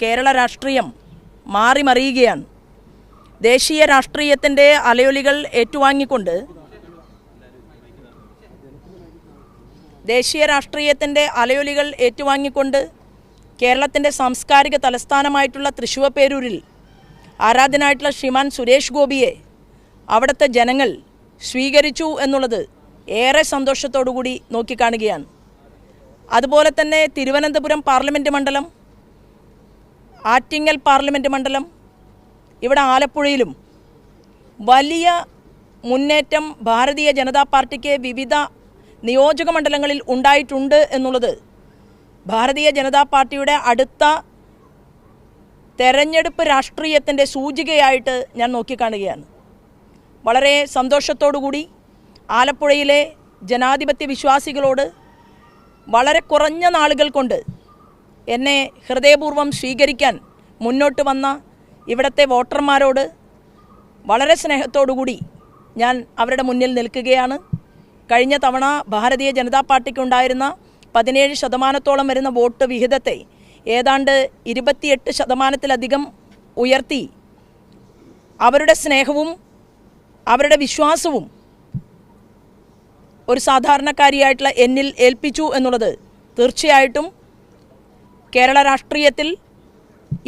കേരള രാഷ്ട്രീയം മാറിമറിയുകയാണ്. ദേശീയ രാഷ്ട്രീയത്തിൻ്റെ അലയൊലികൾ ഏറ്റുവാങ്ങിക്കൊണ്ട് കേരളത്തിൻ്റെ സാംസ്കാരിക തലസ്ഥാനമായിട്ടുള്ള തൃശ്ശൂർപേരൂരിൽ ആരാധ്യനായിട്ടുള്ള ശ്രീമാൻ സുരേഷ് ഗോപിയെ അവിടുത്തെ ജനങ്ങൾ സ്വീകരിച്ചു എന്നുള്ളത് ഏറെ സന്തോഷത്തോടുകൂടി നോക്കിക്കാണുകയാണ്. അതുപോലെ തന്നെ തിരുവനന്തപുരം പാർലമെൻറ്റ് മണ്ഡലം, ആറ്റിങ്ങൽ പാർലമെൻറ്റ് മണ്ഡലം, ഇവിടെ ആലപ്പുഴയിലും വലിയ മുന്നേറ്റം ഭാരതീയ ജനതാ പാർട്ടിക്ക് വിവിധ നിയോജക മണ്ഡലങ്ങളിൽ ഉണ്ടായിട്ടുണ്ട് എന്നുള്ളത് ഭാരതീയ ജനതാ പാർട്ടിയുടെ അടുത്ത തെരഞ്ഞെടുപ്പ് രാഷ്ട്രീയത്തിൻ്റെ സൂചികയായിട്ട് ഞാൻ നോക്കിക്കാണുകയാണ്. വളരെ സന്തോഷത്തോടുകൂടി ആലപ്പുഴയിലെ ജനാധിപത്യ വിശ്വാസികളോട് വളരെ കുറഞ്ഞ നാളുകൾ കൊണ്ട് എന്നെ ഹൃദയപൂർവ്വം സ്വീകരിക്കാൻ മുന്നോട്ട് വന്ന ഇവിടുത്തെ വോട്ടർമാരോട് വളരെ സ്നേഹത്തോടുകൂടി ഞാൻ അവരുടെ മുന്നിൽ നിൽക്കുകയാണ്. കഴിഞ്ഞ തവണ ഭാരതീയ ജനതാ പാർട്ടിക്കുണ്ടായിരുന്ന 17% വരുന്ന വോട്ട് വിഹിതത്തെ ഏതാണ്ട് 28% ഉയർത്തി അവരുടെ സ്നേഹവും അവരുടെ വിശ്വാസവും ഒരു സാധാരണക്കാരിയായിട്ടുള്ള എന്നിൽ ഏൽപ്പിച്ചു എന്നുള്ളത് തീർച്ചയായിട്ടും കേരള രാഷ്ട്രീയത്തിൽ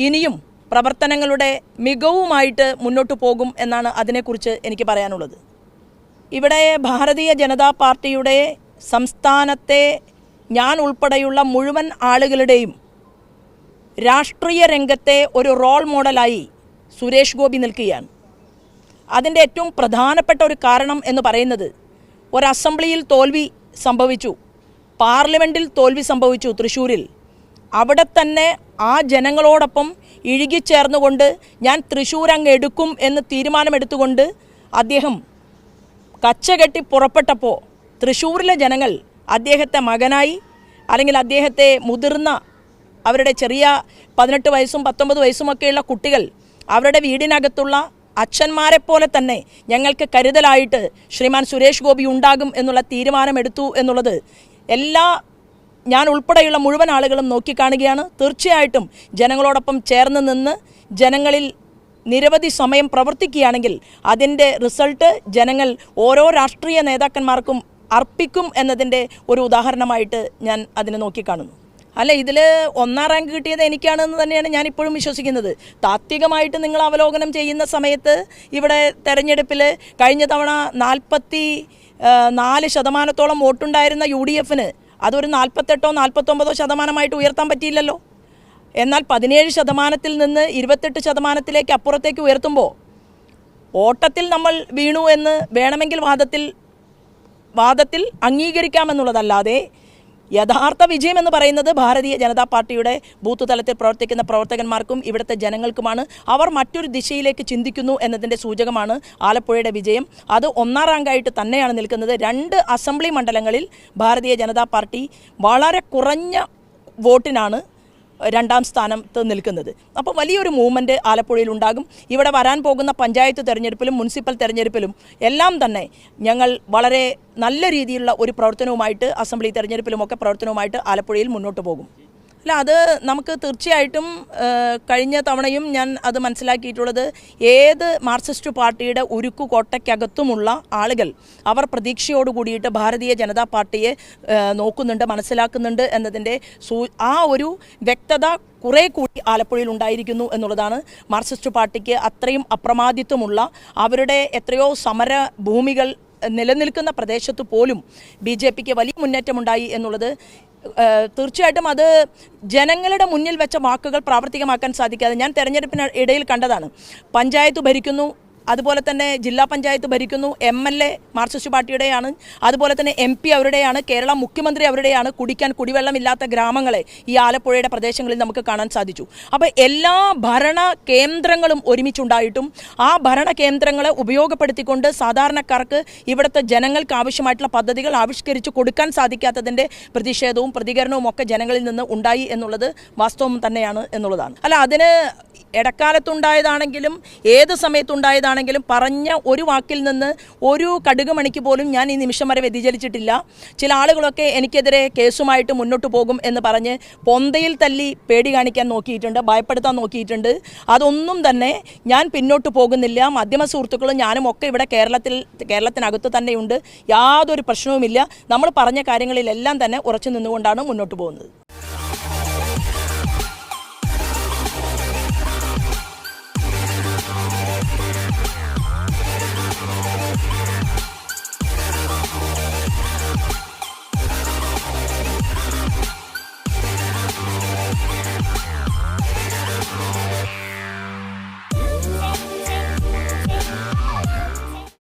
ഇനിയും പ്രവർത്തനങ്ങളുടെ മികവുമായിട്ട് മുന്നോട്ട് പോകും എന്നാണ് അതിനെക്കുറിച്ച് എനിക്ക് പറയാനുള്ളത്. ഇവിടെ ഭാരതീയ ജനതാ പാർട്ടിയുടെ സംസ്ഥാനത്തെ ഞാൻ ഉൾപ്പെടെയുള്ള മുഴുവൻ ആളുകളുടെയും രാഷ്ട്രീയ രംഗത്തെ ഒരു റോൾ മോഡലായി സുരേഷ് ഗോപി നിൽക്കുകയാണ്. അതിൻ്റെ ഏറ്റവും പ്രധാനപ്പെട്ട ഒരു കാരണം എന്ന് പറയുന്നത് ഒരു അസംബ്ലിയിൽ തോൽവി സംഭവിച്ചു, പാർലമെൻറ്റിൽ തോൽവി സംഭവിച്ചു തൃശ്ശൂരിൽ. അവിടെ തന്നെ ആ ജനങ്ങളോടൊപ്പം ഇഴുകിച്ചേർന്നുകൊണ്ട് ഞാൻ തൃശ്ശൂർ അങ്ങ് എടുക്കും എന്ന് തീരുമാനമെടുത്തുകൊണ്ട് അദ്ദേഹം കച്ചകെട്ടി പുറപ്പെട്ടപ്പോൾ തൃശ്ശൂരിലെ ജനങ്ങൾ അദ്ദേഹത്തെ മകനായി, അല്ലെങ്കിൽ അദ്ദേഹത്തെ മുതിർന്ന അവരുടെ ചെറിയ 18 വയസ്സും 19 വയസ്സുമൊക്കെയുള്ള കുട്ടികൾ അവരുടെ വീടിനകത്തുള്ള അച്ഛന്മാരെ പോലെ തന്നെ ഞങ്ങൾക്ക് കരുതലായിട്ട് ശ്രീമാൻ സുരേഷ് ഗോപി ഉണ്ടാകും എന്നുള്ള തീരുമാനമെടുത്തു എന്നുള്ളത് ഞാൻ ഉൾപ്പെടെയുള്ള മുഴുവൻ ആളുകളും നോക്കിക്കാണുകയാണ്. തീർച്ചയായിട്ടും ജനങ്ങളോടൊപ്പം ചേർന്ന് നിന്ന് ജനങ്ങളിൽ നിരവധി സമയം പ്രവർത്തിക്കുകയാണെങ്കിൽ അതിൻ്റെ റിസൾട്ട് ജനങ്ങൾ ഓരോ രാഷ്ട്രീയ നേതാക്കന്മാർക്കും അർപ്പിക്കും എന്നതിൻ്റെ ഒരു ഉദാഹരണമായിട്ട് ഞാൻ അതിനെ നോക്കിക്കാണുന്നു. അല്ല, ഇതിൽ 1ാം റാങ്ക് കിട്ടിയത് എനിക്കാണെന്ന് തന്നെയാണ് ഞാനിപ്പോഴും വിശ്വസിക്കുന്നത്. താത്വികമായിട്ട് നിങ്ങൾ അവലോകനം ചെയ്യുന്ന സമയത്ത് ഇവിടെ തെരഞ്ഞെടുപ്പിൽ കഴിഞ്ഞ തവണ 44% വോട്ടുണ്ടായിരുന്ന UDFന് അതൊരു 48 49% ഉയർത്താൻ പറ്റിയില്ലല്ലോ. എന്നാൽ 17% നിന്ന് 28% അപ്പുറത്തേക്ക് ഉയർത്തുമ്പോൾ ഓട്ടത്തിൽ നമ്മൾ വീണു എന്ന് വേണമെങ്കിൽ വാദത്തിൽ അംഗീകരിക്കാമെന്നുള്ളതല്ലാതെ യഥാർത്ഥ വിജയം എന്ന് പറയുന്നത് ഭാരതീയ ജനതാ പാർട്ടിയുടെ ബൂത്ത് തലത്തിൽ പ്രവർത്തിക്കുന്ന പ്രവർത്തകന്മാർക്കും ഇവിടുത്തെ ജനങ്ങൾക്കുമാണ്. അവർ മറ്റൊരു ദിശയിലേക്ക് ചിന്തിക്കുന്നു എന്നതിൻ്റെ സൂചകമാണ് ആലപ്പുഴയുടെ വിജയം. അത് 1ാം റാങ്കായിട്ട് തന്നെയാണ് നിൽക്കുന്നത്. 2 അസംബ്ലി മണ്ഡലങ്ങളിൽ ഭാരതീയ ജനതാ പാർട്ടി വളരെ കുറഞ്ഞ വോട്ടിനാണ് 2ാം സ്ഥാനത്ത് നിൽക്കുന്നത്. അപ്പോൾ വലിയൊരു മൂവ്മെൻറ്റ് ആലപ്പുഴയിൽ ഉണ്ടാകും. ഇവിടെ വരാൻ പോകുന്ന പഞ്ചായത്ത് തെരഞ്ഞെടുപ്പിലും മുനിസിപ്പൽ തെരഞ്ഞെടുപ്പിലും എല്ലാം തന്നെ ഞങ്ങൾ വളരെ നല്ല രീതിയിലുള്ള ഒരു പ്രവർത്തനവുമായിട്ട്, അസംബ്ലി തെരഞ്ഞെടുപ്പിലുമൊക്കെ പ്രവർത്തനവുമായിട്ട് ആലപ്പുഴയിൽ മുന്നോട്ട് പോകും. അല്ല, അത് നമുക്ക് തീർച്ചയായിട്ടും കഴിഞ്ഞ തവണയും ഞാൻ അത് മനസ്സിലാക്കിയിട്ടുള്ളത്, ഏത് മാർക്സിസ്റ്റ് പാർട്ടിയുടെ കോട്ടയ്ക്കകത്തുമുള്ള ആളുകൾ അവർ പ്രതീക്ഷയോട് കൂടിയിട്ട് ഭാരതീയ ജനതാ പാർട്ടിയെ നോക്കുന്നുണ്ട്, മനസ്സിലാക്കുന്നുണ്ട് എന്നതിൻ്റെ ആ ഒരു വ്യക്തത കുറേ കൂടി ആലപ്പുഴയിൽ ഉണ്ടായിരിക്കുന്നു എന്നുള്ളതാണ്. മാർക്സിസ്റ്റ് പാർട്ടിക്ക് അത്രയും അപ്രമാദിത്വമുള്ള, അവരുടെ എത്രയോ സമര ഭൂമികൾ നിലനിൽക്കുന്ന പ്രദേശത്ത് പോലും BJPക്ക് വലിയ മുന്നേറ്റമുണ്ടായി എന്നുള്ളത് തീർച്ചയായിട്ടും അത് ജനങ്ങളുടെ മുന്നിൽ വെച്ച വാക്കുകൾ പ്രാവർത്തികമാക്കാൻ സാധിക്കാതെ ഞാൻ തെരഞ്ഞെടുപ്പിന് ഇടയിൽ കണ്ടതാണ്. പഞ്ചായത്ത് ഭരിക്കുന്നു, അതുപോലെ തന്നെ ജില്ലാ പഞ്ചായത്ത് ഭരിക്കുന്നു, MLA മാർക്സിസ്റ്റ് പാർട്ടിയുടെയാണ്, അതുപോലെ തന്നെ MP അവരുടെയാണ്, കേരള മുഖ്യമന്ത്രി അവരുടെയാണ്. കുടിക്കാൻ കുടിവെള്ളമില്ലാത്ത ഗ്രാമങ്ങളെ ഈ ആലപ്പുഴയുടെ പ്രദേശങ്ങളിൽ നമുക്ക് കാണാൻ സാധിച്ചു. അപ്പോൾ എല്ലാ ഭരണ കേന്ദ്രങ്ങളും ഒരുമിച്ചുണ്ടായിട്ടും ആ ഭരണ കേന്ദ്രങ്ങളെ ഉപയോഗപ്പെടുത്തിക്കൊണ്ട് സാധാരണക്കാർക്ക്, ഇവിടുത്തെ ജനങ്ങൾക്ക് ആവശ്യമായിട്ടുള്ള പദ്ധതികൾ ആവിഷ്കരിച്ച് കൊടുക്കാൻ സാധിക്കാത്തതിൻ്റെ പ്രതിഷേധവും പ്രതികരണവും ഒക്കെ ജനങ്ങളിൽ നിന്ന് ഉണ്ടായി എന്നുള്ളത് വാസ്തവം തന്നെയാണ് എന്നുള്ളതാണ്. അല്ല, അതിന് ഇടക്കാലത്തുണ്ടായതാണെങ്കിലും ഏത് സമയത്തുണ്ടായതാണെങ്കിലും പറഞ്ഞ ഒരു വാക്കിൽ നിന്ന് ഒരു കടുക് മണിക്ക് പോലും ഞാൻ ഈ നിമിഷം വരെ വ്യതിചലിച്ചിട്ടില്ല. ചില ആളുകളൊക്കെ എനിക്കെതിരെ കേസുമായിട്ട് മുന്നോട്ട് പോകും എന്ന് പറഞ്ഞ് പൊന്തയിൽ തല്ലി പേടി കാണിക്കാൻ നോക്കിയിട്ടുണ്ട്, ഭയപ്പെടുത്താൻ നോക്കിയിട്ടുണ്ട്. അതൊന്നും തന്നെ ഞാൻ പിന്നോട്ട് പോകുന്നില്ല. മാധ്യമ സുഹൃത്തുക്കളും ഞാനും ഒക്കെ ഇവിടെ കേരളത്തിനകത്ത് തന്നെയുണ്ട്. യാതൊരു പ്രശ്നവുമില്ല. നമ്മൾ പറഞ്ഞ കാര്യങ്ങളിലെല്ലാം തന്നെ ഉറച്ചു നിന്നുകൊണ്ടാണ് മുന്നോട്ട് പോകുന്നത്.